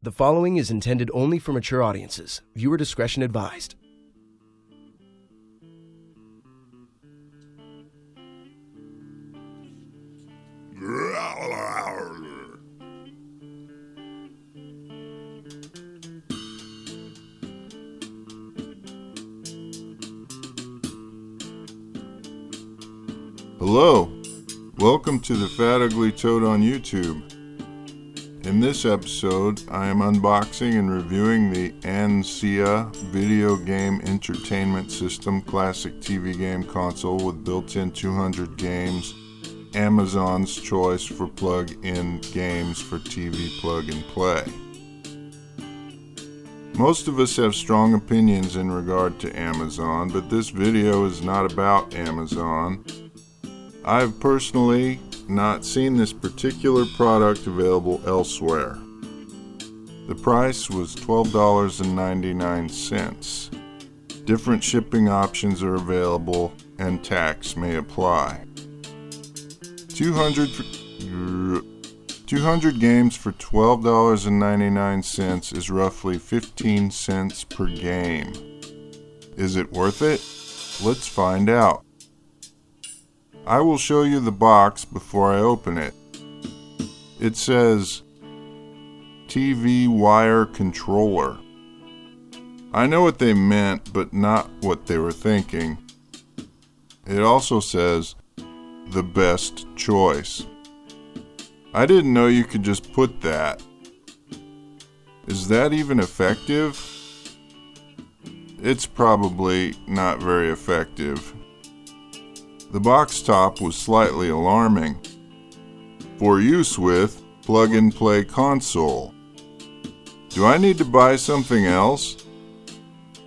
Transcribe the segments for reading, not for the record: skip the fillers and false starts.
The following is intended only for mature audiences. Viewer discretion advised. Hello, welcome to the Fat Ugly Toad on YouTube. In this episode, I am unboxing and reviewing the Ancia video game entertainment system classic TV game console with built-in 200 games, Amazon's choice for plug-in games for TV plug-and-play. Most of us have strong opinions in regard to Amazon, but this video is not about Amazon. I've personally not seen this particular product available elsewhere. The price was $12.99. Different shipping options are available and tax may apply. 200 games for $12.99 is roughly 15 cents per game. Is it worth it? Let's find out. I will show you the box before I open it. It says TV wire controller. I know what they meant, but not what they were thinking. It also says the best choice. I didn't know you could just put that. Is that even effective? It's probably not very effective. The box top was slightly alarming. For use with plug-and-play console. Do I need to buy something else?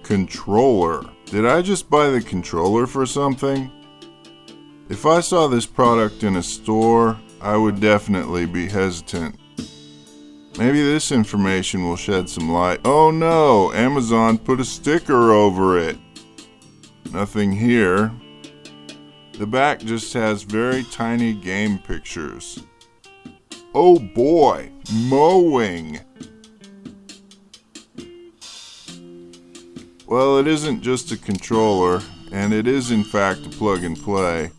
Controller. Did I just buy the controller for something? If I saw this product in a store, I would definitely be hesitant. Maybe this information will shed some light. Oh no, Amazon put a sticker over it. Nothing here. The back just has very tiny game pictures. Oh boy, mowing! Well, it isn't just a controller, and it is in fact a plug and play.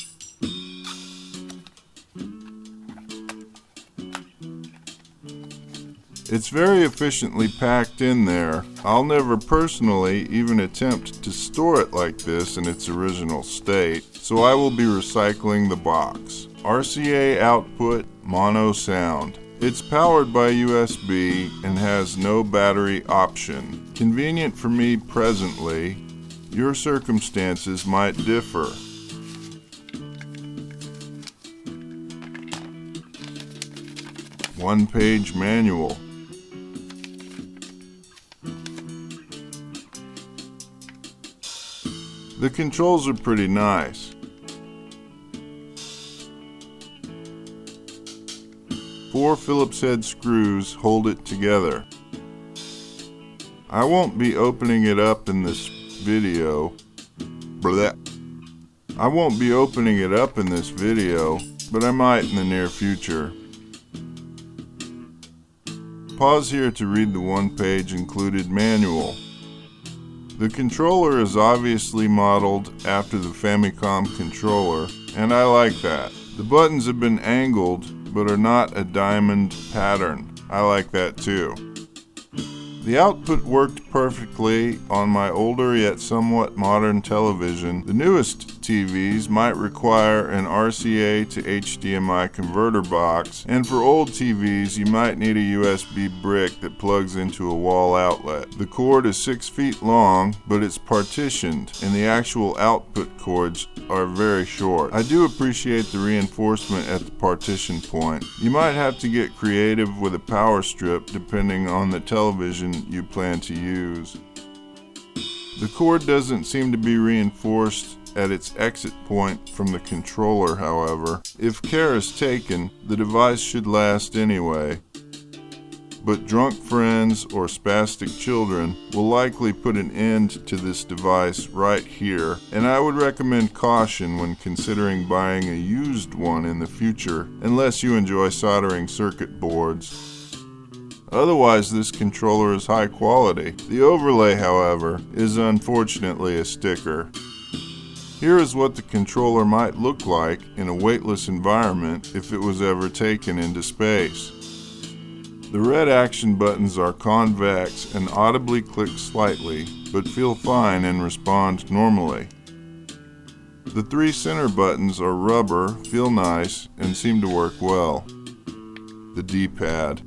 It's very efficiently packed in there. I'll never personally even attempt to store it like this in its original state, so I will be recycling the box. RCA output, mono sound. It's powered by USB and has no battery option. Convenient for me presently. Your circumstances might differ. One-page manual. The controls are pretty nice. 4 Phillips head screws hold it together. I won't be opening it up in this video. I won't be opening it up in this video, but I might in the near future. Pause here to read the one-page included manual. The controller is obviously modeled after the Famicom controller, and I like that. The buttons have been angled, but are not a diamond pattern. I like that too. The output worked perfectly on my older yet somewhat modern television. The newest TVs might require an RCA to HDMI converter box, and for old TVs you might need a USB brick that plugs into a wall outlet. The cord is 6 feet long, but it's partitioned, and the actual output cords are very short. I do appreciate the reinforcement at the partition point. You might have to get creative with a power strip depending on the television you plan to use. The cord doesn't seem to be reinforced at its exit point from the controller, however. If care is taken, the device should last anyway. But drunk friends or spastic children will likely put an end to this device right here, and I would recommend caution when considering buying a used one in the future, unless you enjoy soldering circuit boards. Otherwise, this controller is high quality. The overlay, however, is unfortunately a sticker. Here is what the controller might look like in a weightless environment if it was ever taken into space. The red action buttons are convex and audibly click slightly, but feel fine and respond normally. The three center buttons are rubber, feel nice, and seem to work well. The D-pad.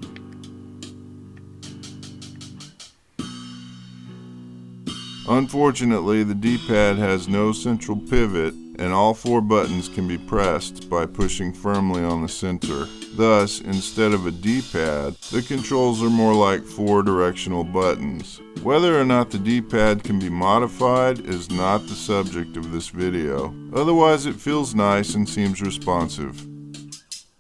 Unfortunately, the D-pad has no central pivot, and all four buttons can be pressed by pushing firmly on the center. Thus, instead of a D-pad, the controls are more like four directional buttons. Whether or not the D-pad can be modified is not the subject of this video. Otherwise, it feels nice and seems responsive.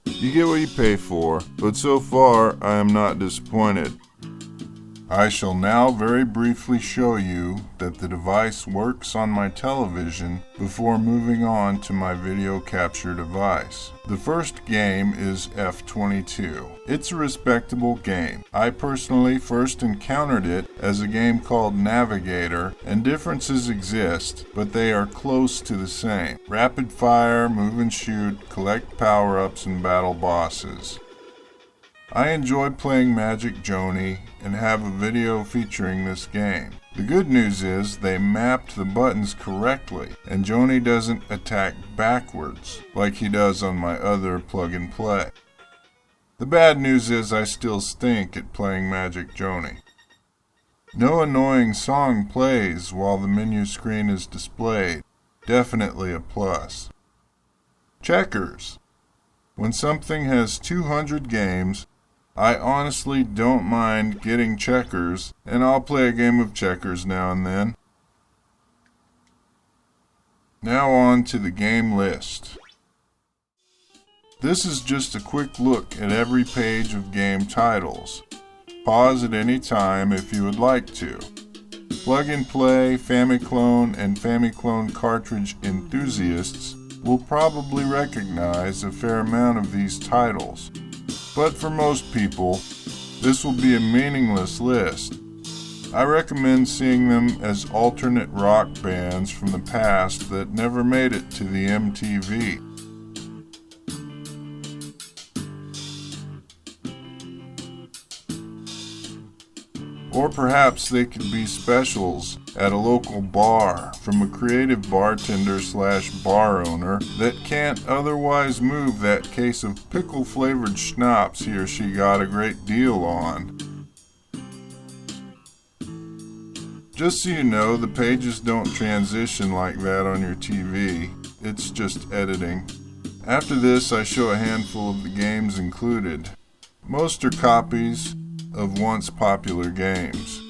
You get what you pay for, but so far, I am not disappointed. I shall now very briefly show you that the device works on my television before moving on to my video capture device. The first game is F-22. It's a respectable game. I personally first encountered it as a game called Navigator, and differences exist, but they are close to the same. Rapid fire, move and shoot, collect power-ups, and battle bosses. I enjoy playing Magic Joni and have a video featuring this game. The good news is they mapped the buttons correctly and Joni doesn't attack backwards like he does on my other plug-and-play. The bad news is I still stink at playing Magic Joni. No annoying song plays while the menu screen is displayed. Definitely a plus. Checkers. When something has 200 games, I honestly don't mind getting checkers, and I'll play a game of checkers now and then. Now on to the game list. This is just a quick look at every page of game titles. Pause at any time if you would like to. Plug and Play, Famiclone, and Famiclone cartridge enthusiasts will probably recognize a fair amount of these titles. But for most people, this will be a meaningless list. I recommend seeing them as alternate rock bands from the past that never made it to the MTV. Or perhaps they could be specials at a local bar from a creative bartender/bar owner that can't otherwise move that case of pickle-flavored schnapps he or she got a great deal on. Just so you know, the pages don't transition like that on your TV. It's just editing. After this, I show a handful of the games included. Most are copies of once popular games.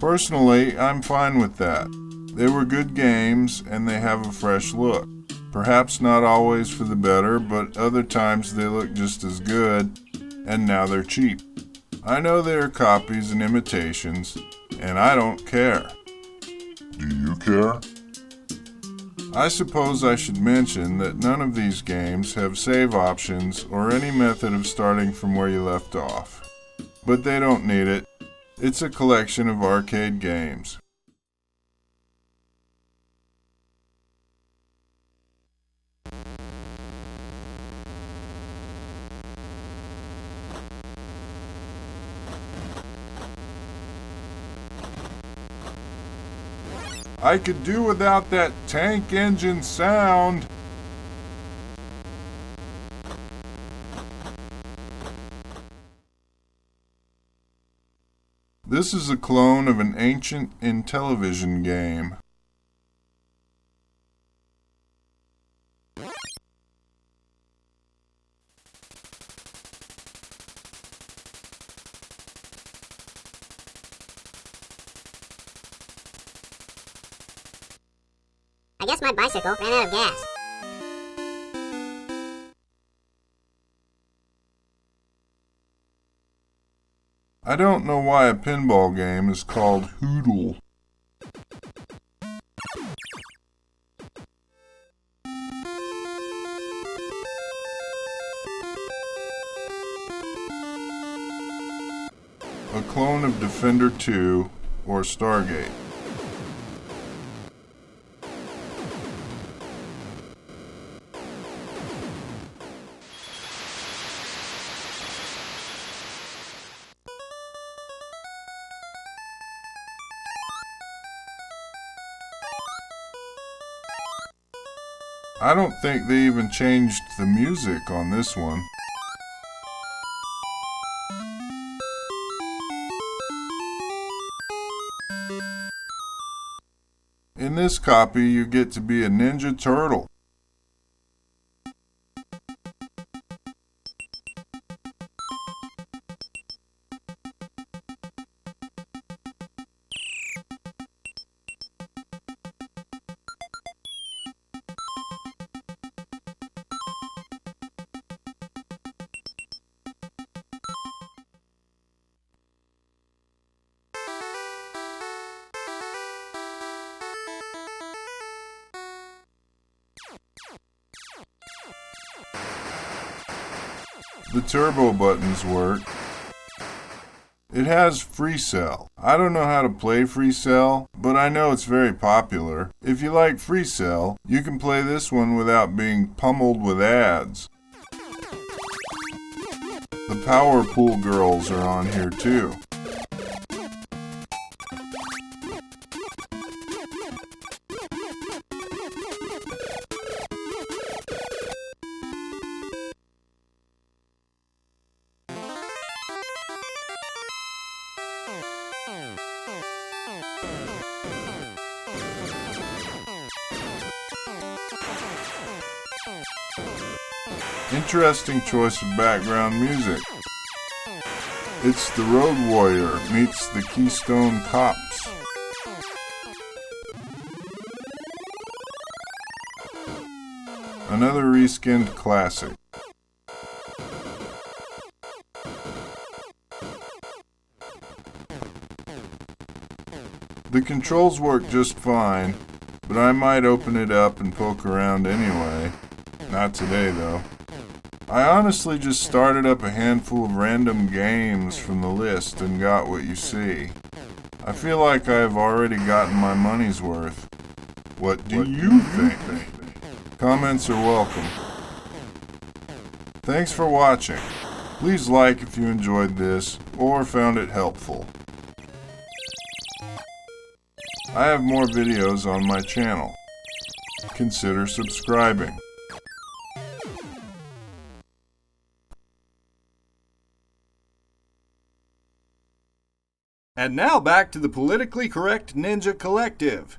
Personally, I'm fine with that. They were good games and they have a fresh look. Perhaps not always for the better, but other times they look just as good, and now they're cheap. I know they are copies and imitations, and I don't care. Do you care? I suppose I should mention that none of these games have save options or any method of starting from where you left off. But they don't need it. It's a collection of arcade games. I could do without that tank engine sound. This is a clone of an ancient Intellivision game. I guess my bicycle ran out of gas. I don't know why a pinball game is called Hoodle. a clone of Defender 2 or Stargate. I don't think they even changed the music on this one. In this copy, you get to be a Ninja Turtle. The turbo buttons work. It has Free Cell. I don't know how to play Free Cell, but I know it's very popular. If you like Free Cell, you can play this one without being pummeled with ads. The Power Pool Girls are on here too. Interesting choice of background music. It's the Road Warrior meets the Keystone Cops. Another reskinned classic. The controls work just fine, but I might open it up and poke around anyway. Not today, though. I honestly just started up a handful of random games from the list and got what you see. I feel like I've already gotten my money's worth. What do you think? Comments are welcome. Thanks for watching. Please like if you enjoyed this or found it helpful. I have more videos on my channel. Consider subscribing. And now back to the Politically Correct Ninja Collective.